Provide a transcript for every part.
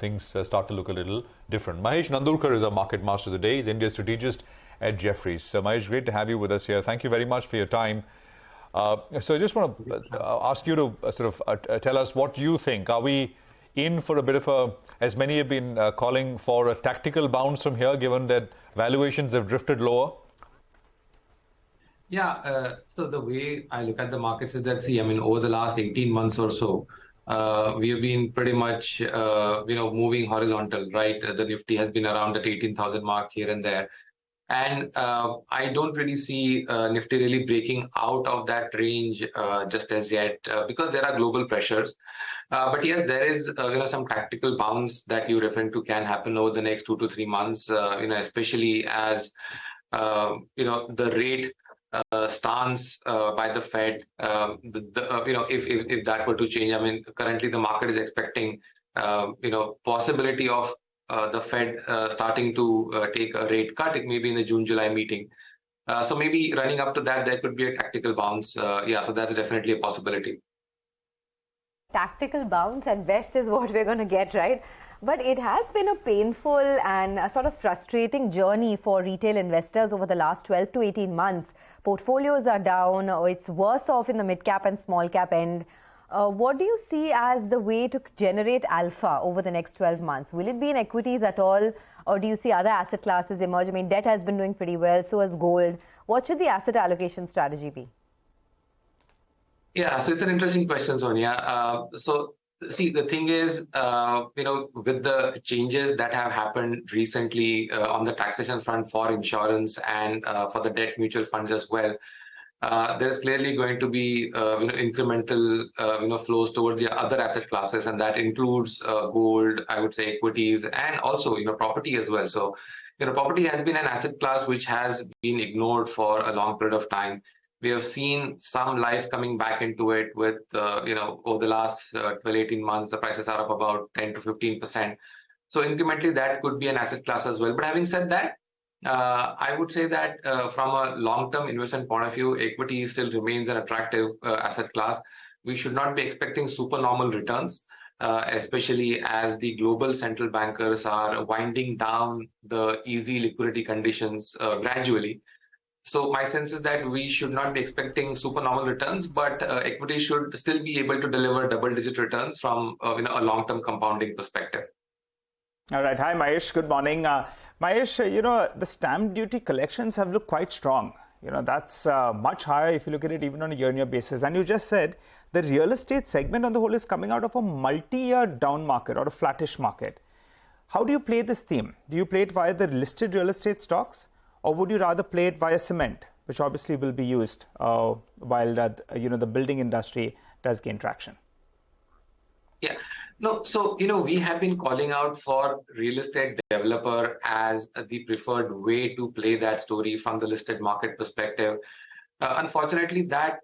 things start to look a little different. Mahesh Nandurkar is our market master of the day. He's India's strategist at Jefferies. So Mahesh, great to have you with us here. Thank you very much for your time. So I just want to ask you to tell us what you think. Are we in for a bit of a, as many have been calling for, a tactical bounce from here, given that valuations have drifted lower? Yeah, so the way I look at the markets is that, over the last 18 months or so, we have been pretty much, moving horizontal, right? The Nifty has been around that 18,000 mark here and there. And I don't really see Nifty really breaking out of that range just as yet because there are global pressures. But yes, there is some tactical bounce that you're referring to can happen over the next 2 to 3 months. Especially as the rate stance by the Fed. If that were to change, currently the market is expecting possibility of the Fed starting to take a rate cut, it may be in the June-July meeting. So maybe running up to that, there could be a tactical bounce. So that's definitely a possibility. Tactical bounce at best is what we're going to get, right? But it has been a painful and a sort of frustrating journey for retail investors over the last 12 to 18 months. Portfolios are down, or it's worse off in the mid-cap and small-cap end. What do you see as the way to generate alpha over the next 12 months? Will it be in equities at all, or do you see other asset classes emerge? Debt has been doing pretty well, so has gold. What should the asset allocation strategy be? Yeah, so it's an interesting question, Sonia. See, the thing is, with the changes that have happened recently on the taxation front for insurance and for the debt mutual funds as well, there's clearly going to be incremental flows towards the other asset classes, and that includes gold, I would say equities, and also property as well. So property has been an asset class which has been ignored for a long period of time. We have seen some life coming back into it with over the last 12-18 months, the prices are up about 10 to 15%. So incrementally that could be an asset class as well. But having said that, I would say that from a long-term investment point of view, equity still remains an attractive asset class. We should not be expecting supernormal returns, especially as the global central bankers are winding down the easy liquidity conditions gradually. So my sense is that we should not be expecting supernormal returns, but equity should still be able to deliver double-digit returns from a long-term compounding perspective. All right. Hi, Mahesh. Good morning. Mahesh, the stamp duty collections have looked quite strong. That's much higher if you look at it even on a year-on-year basis. And you just said the real estate segment on the whole is coming out of a multi-year down market or a flattish market. How do you play this theme? Do you play it via the listed real estate stocks, or would you rather play it via cement, which obviously will be used while the building industry does gain traction? Yeah, no, so, we have been calling out for real estate developer as the preferred way to play that story from the listed market perspective. Unfortunately, that,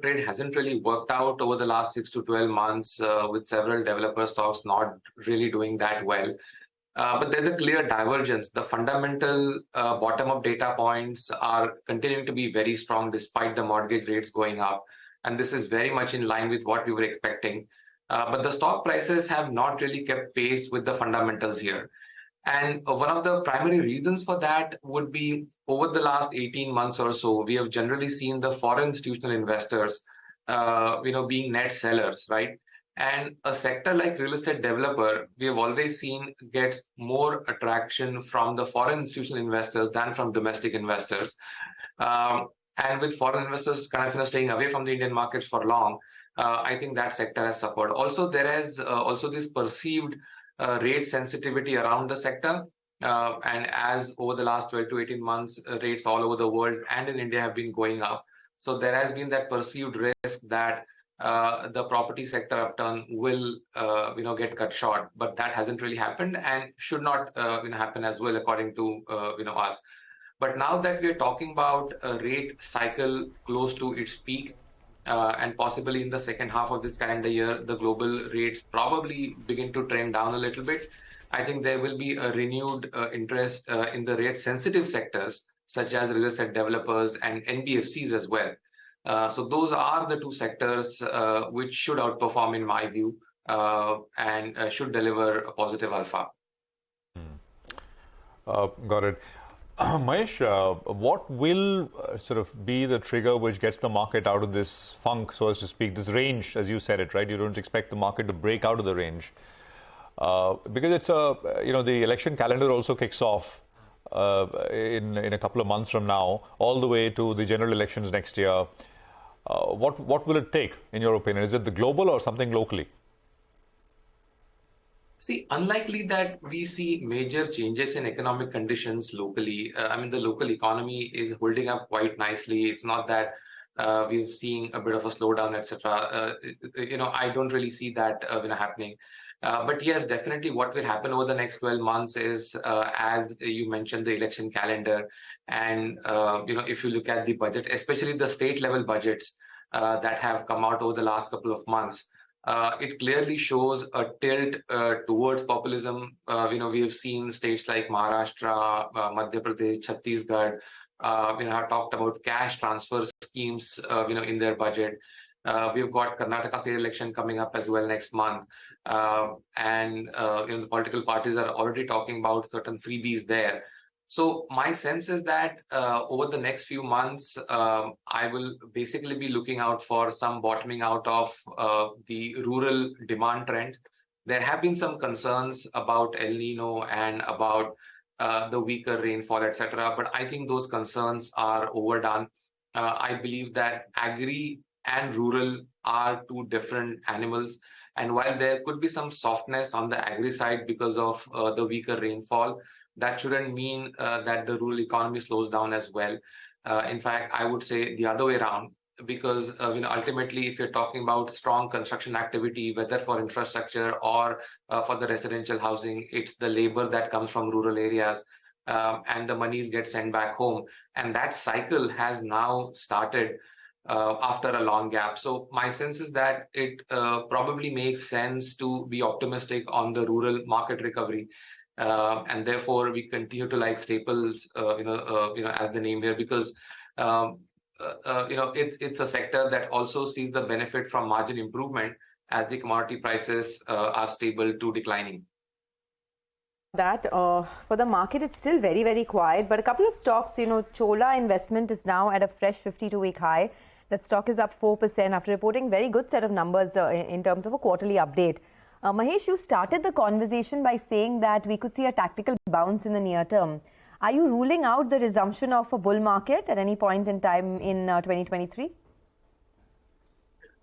trade hasn't really worked out over the last 6 to 12 months with several developer stocks not really doing that well. But there's a clear divergence. The fundamental bottom-up data points are continuing to be very strong despite the mortgage rates going up. And this is very much in line with what we were expecting. But the stock prices have not really kept pace with the fundamentals here. And one of the primary reasons for that would be over the last 18 months or so, we have generally seen the foreign institutional investors, being net sellers, right? And a sector like real estate developer, we have always seen gets more attraction from the foreign institutional investors than from domestic investors. And with foreign investors kind of staying away from the Indian markets for long, I think that sector has suffered. Also, there is also this perceived rate sensitivity around the sector. And as over the last 12 to 18 months, rates all over the world and in India have been going up. So there has been that perceived risk that the property sector upturn will get cut short, but that hasn't really happened and should not happen as well, according to us. But now that we are talking about a rate cycle close to its peak, and possibly in the second half of this calendar year, the global rates probably begin to trend down a little bit. I think there will be a renewed interest in the rate sensitive sectors, such as real estate developers and NBFCs as well. So those are the two sectors which should outperform, in my view, and should deliver a positive alpha. Got it. Mahesh, what will sort of be the trigger which gets the market out of this funk, so as to speak, this range, as you said it, right? You don't expect the market to break out of the range. Because it's the election calendar also kicks off in a couple of months from now, all the way to the general elections next year. What will it take, in your opinion? Is it the global or something locally? See, unlikely that we see major changes in economic conditions locally. The local economy is holding up quite nicely. It's not that we've seen a bit of a slowdown, etc. I don't really see that happening. But yes, definitely what will happen over the next 12 months is, as you mentioned, the election calendar. And, if you look at the budget, especially the state level budgets that have come out over the last couple of months, it clearly shows a tilt towards populism. We have seen states like Maharashtra, Madhya Pradesh, Chhattisgarh, have talked about cash transfer schemes, in their budget. We've got Karnataka state election coming up as well next month. The political parties are already talking about certain freebies there. So my sense is that over the next few months, I will basically be looking out for some bottoming out of the rural demand trend. There have been some concerns about El Nino and about the weaker rainfall, etc. But I think those concerns are overdone. I believe that agri and rural are two different animals. And while there could be some softness on the agri side because of the weaker rainfall, that shouldn't mean that the rural economy slows down as well. In fact, I would say the other way around, because ultimately, if you're talking about strong construction activity, whether for infrastructure or for the residential housing, it's the labor that comes from rural areas, and the monies get sent back home. And that cycle has now started after a long gap. So my sense is that it probably makes sense to be optimistic on the rural market recovery. And therefore, we continue to like staples, as the name here, because it's a sector that also sees the benefit from margin improvement as the commodity prices are stable to declining. That for the market, it's still very, very quiet. But a couple of stocks, Chola Investment is now at a fresh 52-week high. That stock is up 4% after reporting very good set of numbers in terms of a quarterly update. Mahesh, you started the conversation by saying that we could see a tactical bounce in the near term. Are you ruling out the resumption of a bull market at any point in time in 2023?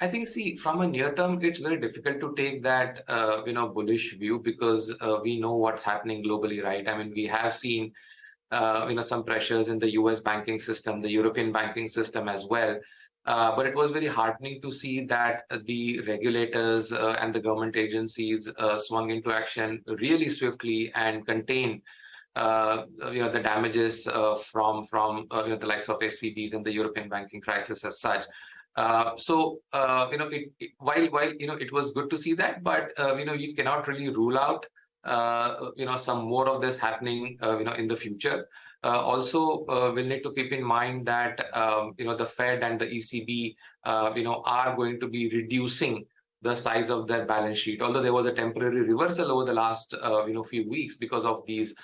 I think, from a near term, it's very difficult to take that, bullish view because we know what's happening globally, right? We have seen, some pressures in the US banking system, the European banking system as well. But it was very heartening to see that the regulators and the government agencies swung into action really swiftly and contained, the damages from the likes of SVBs and the European banking crisis as such. While it was good to see that, but you cannot really rule out some more of this happening in the future. Also, we'll need to keep in mind that the Fed and the ECB are going to be reducing the size of their balance sheet. Although there was a temporary reversal over the last few weeks because of these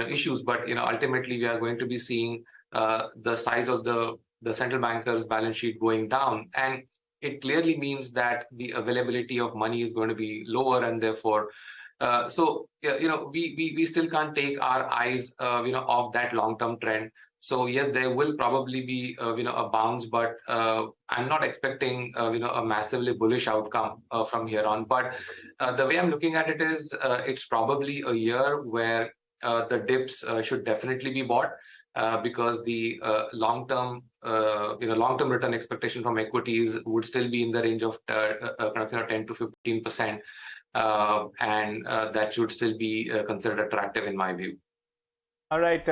issues, but ultimately we are going to be seeing the size of the central bankers' balance sheet going down, and it clearly means that the availability of money is going to be lower, and therefore. We still can't take our eyes, off that long-term trend. So yes, there will probably be, a bounce, but I'm not expecting, a massively bullish outcome from here on. But the way I'm looking at it is, it's probably a year where the dips should definitely be bought because the long-term return expectation from equities would still be in the range of 10 to 15%. And that should still be considered attractive in my view. All right.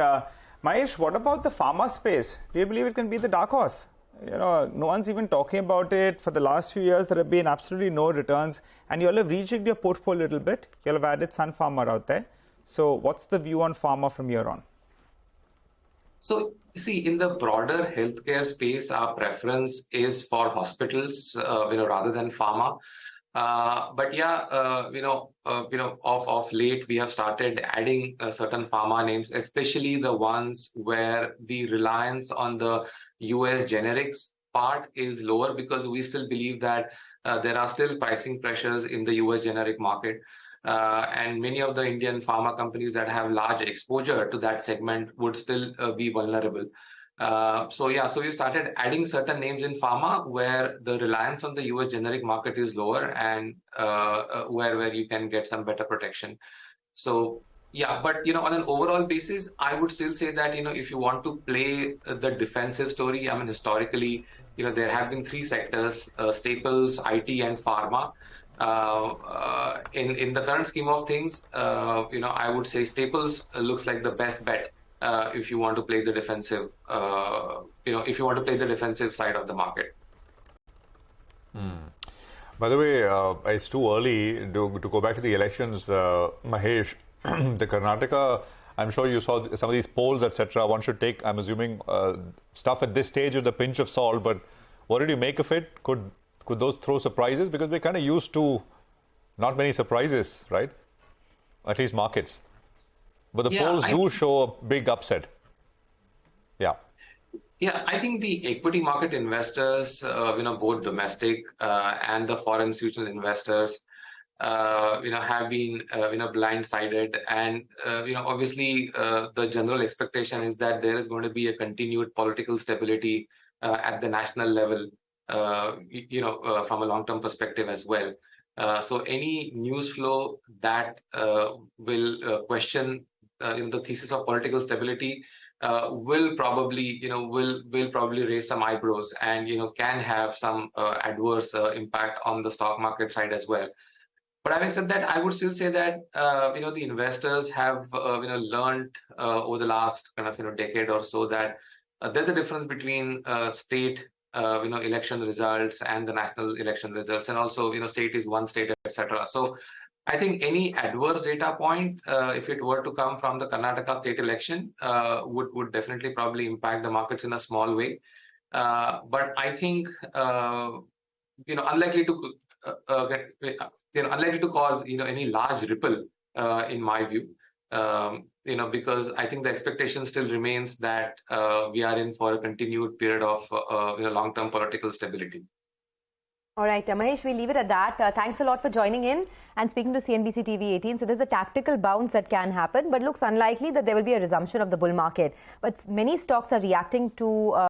Mahesh, what about the pharma space? Do you believe it can be the dark horse? No one's even talking about it. For the last few years, there have been absolutely no returns. And you all have rejigged your portfolio a little bit. You all have added Sun Pharma out there. So what's the view on pharma from here on? So, in the broader healthcare space, our preference is for hospitals, rather than pharma. But yeah, of late we have started adding certain pharma names, especially the ones where the reliance on the US generics part is lower, because we still believe that there are still pricing pressures in the US generic market. And many of the Indian pharma companies that have large exposure to that segment would still be vulnerable. So we started adding certain names in pharma where the reliance on the US generic market is lower, and where you can get some better protection. So yeah, but on an overall basis, I would still say that if you want to play the defensive story, I mean historically, there have been three sectors: staples, IT, and pharma. In the current scheme of things, I would say staples looks like the best bet if you want to play the defensive, if you want to play the defensive side of the market. By the way, it's too early to go back to the elections, Mahesh. The Karnataka, I'm sure you saw some of these polls, etc. One should take, I'm assuming, stuff at this stage with a pinch of salt. But what did you make of it? Could those throw surprises? Because we're kind of used to not many surprises, right? At least markets. But the polls do show a big upset. Yeah. Yeah, I think the equity market investors, both domestic and the foreign institutional investors, have been, blindsided. And, obviously, the general expectation is that there is going to be a continued political stability at the national level, from a long-term perspective as well. So any news flow that will question the thesis of political stability will probably, will probably raise some eyebrows, and can have some adverse impact on the stock market side as well. But having said that, I would still say that the investors have learned over the last kind of decade or so that there's a difference between state election results and the national election results, and also state is one state, etc. So I think any adverse data point, if it were to come from the Karnataka state election, would definitely probably impact the markets in a small way. But I think unlikely to unlikely to cause any large ripple, in my view. Because I think the expectation still remains that we are in for a continued period of long-term political stability. All right, Mahesh, we'll leave it at that. Thanks a lot for joining in and speaking to CNBC TV18. So there's a tactical bounce that can happen, but looks unlikely that there will be a resumption of the bull market. But many stocks are reacting to